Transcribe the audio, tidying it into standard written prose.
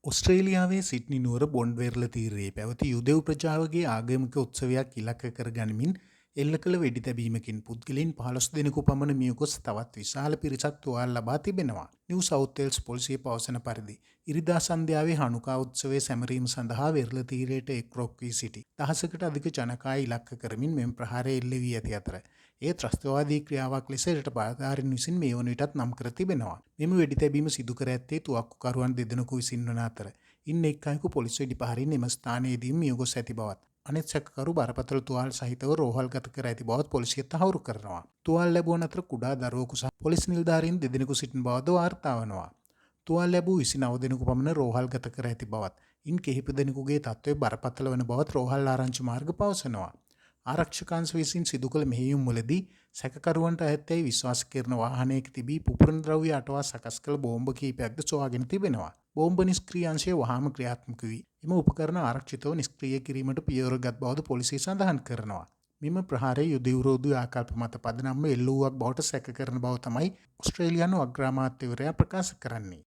ඔස්ට්‍රේලියාවේ Sydney නුවර බොන්ඩ්වෙර්ල තීරයේ පැවති යුදෙව් ප්‍රජාවගේ ආගමික උත්සවයක් ඉලක්ක කර ගනිමින් එල්ල කළ වෙඩි තැබීමකින් පුද්ගලින් 15 දෙනෙකු පමණ මිය ගොස් තවත් විශාල පිරිසක් තුවාල ලබා තිබෙනවා. නිව් සවුත් වේල්ස් පොලිසිය පවසන පරිදි ඉරිදා සන්ධ්‍යාවේ හනුකා උත්සවයේ සැමරීම සඳහා වෙර්ල තීරයට එක් වී සිටි. දහසකට අධික ජනකාය ඉලක්ක කරමින් මෙම ප්‍රහාරය එල්ල වී ඇති අතර ඒ ත්‍රස්තවාදී ක්‍රියාවක් ලෙස එරට බලධාරීන් විසින් මේ වන විටත් නම් කර තිබෙනවා. මෙම වෙඩි තැබීම සිදු කර ඇත්තේ තුවක්කුකරුවන් දෙදෙනෙකු විසින් වන අතර ඉන් එක් අයෙකු පොලිස් වෙඩි පහරින් එම ස්ථානයේදී මිය ගොස් ඇති බවත් අනෙත් සැකකරු බරපතල තුවාල සහිතව රෝහල්ගත කර ඇති බවත් පොලිසිය තහවුරු කරනවා. තුවාල ලැබුවන් අතර කුඩා දරුවෙකු සහ පොලිස් නිලධාරීන් දෙදෙනෙකු සිටින බවද වාර්තා වනවා. තුවාල ලැබූ 29 දෙනෙකු පමණ රෝහල්ගත කර ඇති බවත් ඉන් කිහිප දෙනෙකුගේ තත්ත්වය බරපතල වන බවත් රෝහල් ආරංචි මාර්ග පවසනවා. ආරක්ෂකාංශ විසින් සිදු කළ මෙහෙයුම් වලදී සැකකරුවන්ට ඇත්තැයි විශ්වාස කරන වාහනයක තිබී පුපුරන ද්‍රව්‍ය අටවා සකස් කළ බෝම්බ කිහිපයක්ද සොයාගෙන තිබෙනවා. බෝම්බ නිෂ්ක්‍රීය අංශය වහාම ක්‍රියාත්මක වී එම උපකරණ ආරක්ෂිතව නිෂ්ක්‍රීය කිරීමට පියවර ගත් බවද පොලිසිය සඳහන් කරනවා. මෙම ප්‍රහාරය යුද විරෝධී ආකල්ප මත පදනම්ව එල්ල වූවක් බවට සැක කරන බව තමයි ඔස්ට්‍රේලියානු අග්‍රාමාත්‍යවරයා ප්‍රකාශ කරන්නේ.